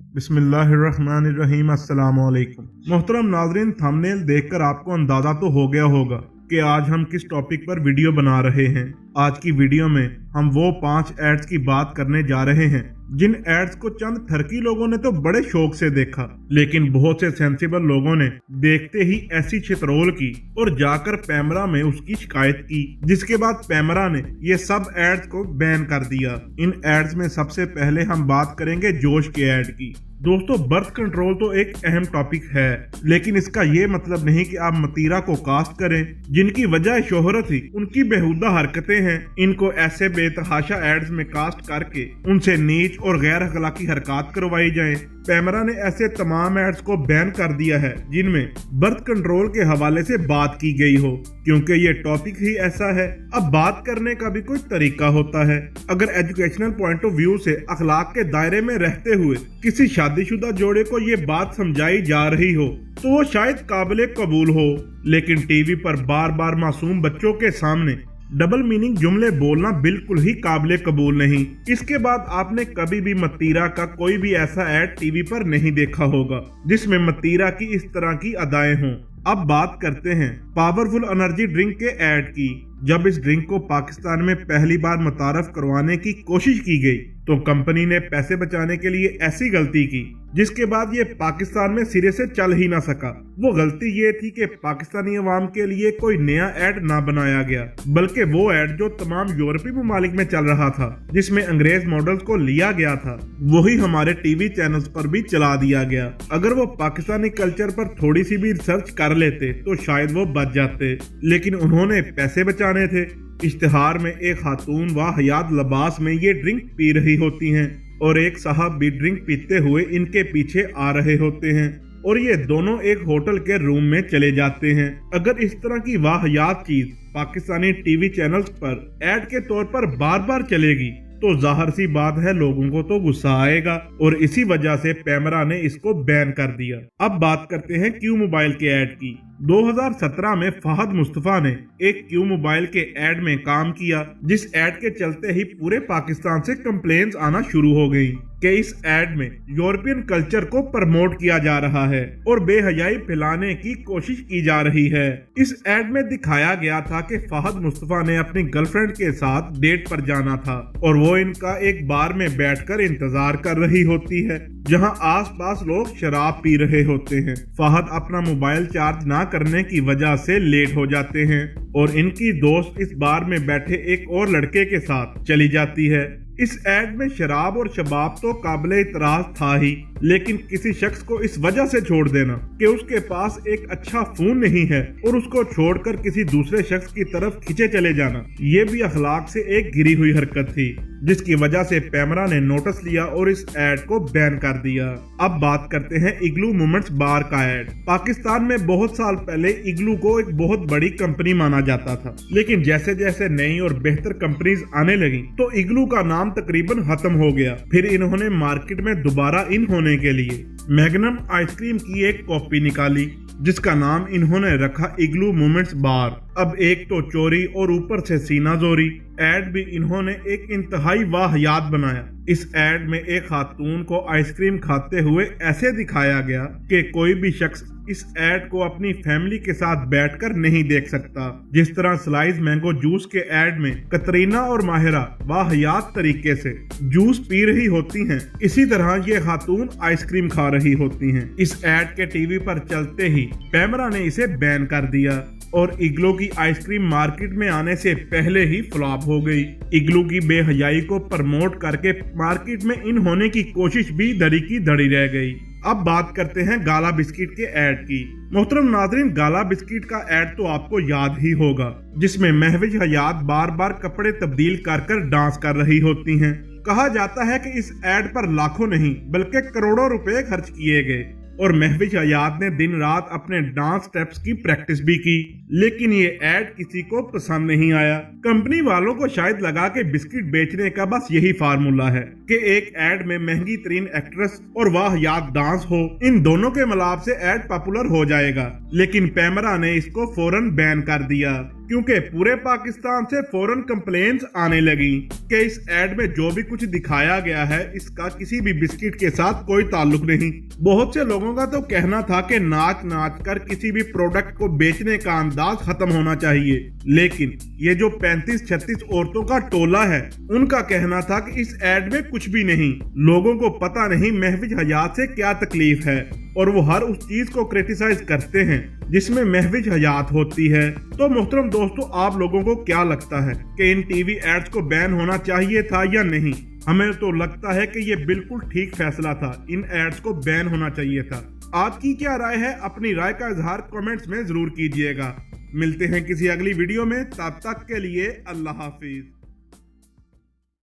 बिस्मिल्लाहिर्रहमानिर्रहीम। अस्सलाम वालेकुम। मोहतरम नाज़रीन, थंबनेल देखकर आपको अंदाजा तो हो गया होगा कि आज हम किस टॉपिक पर वीडियो बना रहे हैं। आज की वीडियो में हम वो 5 एड्स की बात करने जा रहे हैं जिन एड्स को चंद ठरकी लोगों ने तो बड़े शौक से देखा, लेकिन बहुत से सेंसिबल लोगों ने देखते ही ऐसी छितरोल की और जाकर पैमरा में उसकी शिकायत की, जिसके बाद पैमरा ने ये सब एड्स को बैन कर दिया। इन एड्स में सबसे पहले हम बात करेंगे जोश के एड की। दोस्तों, बर्थ कंट्रोल तो एक अहम टॉपिक है, लेकिन इसका ये मतलब नहीं कि आप मतीरा को कास्ट करें। जिनकी वजह शोहरत ही उनकी बेहुदा हरकतें हैं, इनको ऐसे बेतहाशा एड्स में कास्ट करके उनसे नीच और गैर अखलाकी हरकत करवाई जाए। पैमरा ने ऐसे तमाम एड्स को बैन कर दिया है जिनमें बर्थ कंट्रोल के हवाले से बात की गई हो, क्योंकि ये टॉपिक ही ऐसा है। अब बात करने का भी कोई तरीका होता है। अगर एजुकेशनल पॉइंट ऑफ व्यू से अखलाक के दायरे में रहते हुए किसी शादीशुदा जोड़े को ये बात समझाई जा रही हो तो वो शायद काबिल कबूल हो, लेकिन टीवी पर बार बार मासूम बच्चों के सामने डबल मीनिंग जुमले बोलना बिल्कुल ही काबिल कबूल नहीं। इसके बाद आपने कभी भी मतीरा का कोई भी ऐसा ऐड टीवी पर नहीं देखा होगा जिसमें मतीरा की इस तरह की अदाएं हों। अब बात करते हैं पावरफुल एनर्जी ड्रिंक के ऐड की। जब इस ड्रिंक को पाकिस्तान में पहली बार मुतारफ करवाने की कोशिश की गई तो कंपनी ने पैसे बचाने के लिए ऐसी गलती की जिसके बाद ये पाकिस्तान में सिरे से चल ही ना सका। वो गलती ये थी कि पाकिस्तानी अवाम के लिए कोई नया ऐड ना बनाया गया, बल्कि वो ऐड जो तमाम यूरोपीय ममालिक में चल रहा था, जिसमें अंग्रेज मॉडल्स को लिया गया था, वही हमारे टीवी चैनल्स पर भी चला दिया गया। अगर वो पाकिस्तानी कल्चर पर थोड़ी सी भी रिसर्च कर लेते तो शायद वो बच जाते, लेकिन उन्होंने पैसे बचाने थे। इश्तिहार में एक खातून वाहियात लिबास में ये ड्रिंक पी रही होती हैं और एक साहब भी ड्रिंक पीते हुए इनके पीछे आ रहे होते हैं और ये दोनों एक होटल के रूम में चले जाते हैं। अगर इस तरह की वाहियात चीज पाकिस्तानी टीवी चैनल्स पर ऐड के तौर पर बार बार चलेगी तो जाहिर सी बात है लोगों को तो गुस्सा आएगा और इसी वजह से पैमरा ने इसको बैन कर दिया। अब बात करते हैं क्यू मोबाइल के ऐड की। 2017 में फहद मुस्तफा ने एक क्यू मोबाइल के ऐड में काम किया, जिस ऐड के चलते ही पूरे पाकिस्तान से कंप्लेंट्स आना शुरू हो गई कि इस ऐड में यूरोपियन कल्चर को प्रमोट किया जा रहा है और बेहयाई फैलाने की कोशिश की जा रही है। इस ऐड में दिखाया गया था कि फहद मुस्तफा ने अपनी गर्लफ्रेंड के साथ डेट पर जाना था और वो इनका एक बार में बैठकर इंतजार कर रही होती है जहां आसपास लोग शराब पी रहे होते हैं। फहद अपना मोबाइल चार्ज ना करने की वजह से लेट हो जाते हैं और इनकी दोस्त इस बार में बैठे एक और लड़के के साथ चली जाती है। इस ऐड में शराब और शबाब तो काबिले इतराज था ही, लेकिन किसी शख्स को इस वजह से छोड़ देना कि उसके पास एक अच्छा फोन नहीं है और उसको छोड़कर किसी दूसरे शख्स की तरफ खींचे चले जाना, ये भी अखलाक से एक गिरी हुई हरकत थी, जिसकी वजह से पैमरा ने नोटिस लिया और इस ऐड को बैन कर दिया। अब बात करते हैं इग्लू मोमेंट्स बार का ऐड। पाकिस्तान में बहुत साल पहले इग्लू को एक बहुत बड़ी कंपनी माना जाता था, लेकिन जैसे जैसे नई और बेहतर कंपनीज आने लगी तो इग्लू का नाम तकरीबन खत्म हो गया। फिर इन्होंने मार्केट में दोबारा इन होने के लिए मैग्नम आइसक्रीम की एक कॉपी निकाली जिसका नाम इन्होंने रखा इग्लू मोमेंट्स बार। अब एक तो चोरी और ऊपर से सीना जोरी ऐड भी इन्होंने एक इंतहाई वाहियात बनाया। इस ऐड में एक खातून को आइसक्रीम खाते हुए ऐसे दिखाया गया कि कोई भी शख्स इस ऐड को अपनी फैमिली के साथ बैठकर नहीं देख सकता। जिस तरह स्लाइस मैंगो जूस के ऐड में कतरीना और माहिरा वाहियात तरीके से जूस पी रही होती हैं, इसी तरह ये खातून आइसक्रीम खा रही होती हैं। इस ऐड के टीवी पर चलते ही पैमरा ने इसे बैन कर दिया और इग्लू की आइसक्रीम मार्केट में आने से पहले ही फ्लॉप हो गई। इग्लू की बेहयाई को प्रमोट करके मार्केट में इन होने की कोशिश भी धड़ी की धड़ी रह गई। अब बात करते हैं गाला बिस्किट के ऐड की। मोहतरम नाज़रीन, गाला बिस्किट का ऐड तो आपको याद ही होगा, जिसमें महविज हयात बार बार कपड़े तब्दील कर कर डांस कर रही होती हैं। कहा जाता है कि इस ऐड पर लाखों नहीं बल्कि करोड़ों रुपए खर्च किए गए और महविज हयात ने दिन रात अपने डांस स्टेप्स की प्रैक्टिस भी की, लेकिन ये ऐड किसी को पसंद नहीं आया। कंपनी वालों को शायद लगा कि बिस्किट बेचने का बस यही फार्मूला है कि एक ऐड में महंगी तरीन एक्ट्रेस और वाहियात डांस हो, इन दोनों के मिलाप से ऐड पॉपुलर हो जाएगा। लेकिन पैमरा ने इसको फौरन बैन कर दिया। क्योंकि पूरे पाकिस्तान से फौरन कंप्लेंट्स आने लगी कि इस एड में जो भी कुछ दिखाया गया है इसका किसी भी बिस्किट के साथ कोई ताल्लुक नहीं। बहुत से लोगों का तो कहना था कि नाच नाच कर किसी भी प्रोडक्ट को बेचने का अंदाज खत्म होना चाहिए, लेकिन ये जो 35-36 औरतों का टोला है उनका कहना था कि इस एड में कुछ भी नहीं। लोगों को पता नहीं महविज हयात से क्या तकलीफ है और वो हर उस चीज को क्रिटिसाइज करते हैं जिसमें महविज हयात होती है। तो मोहतरम दोस्तों, आप लोगों को क्या लगता है कि इन टीवी एड्स को बैन होना चाहिए था या नहीं? हमें तो लगता है कि ये बिल्कुल ठीक फैसला था, इन एड्स को बैन होना चाहिए था। आपकी क्या राय है? अपनी राय का इजहार कमेंट्स में जरूर कीजिएगा। मिलते हैं किसी अगली वीडियो में, तब तक के लिए अल्लाह हाफिज।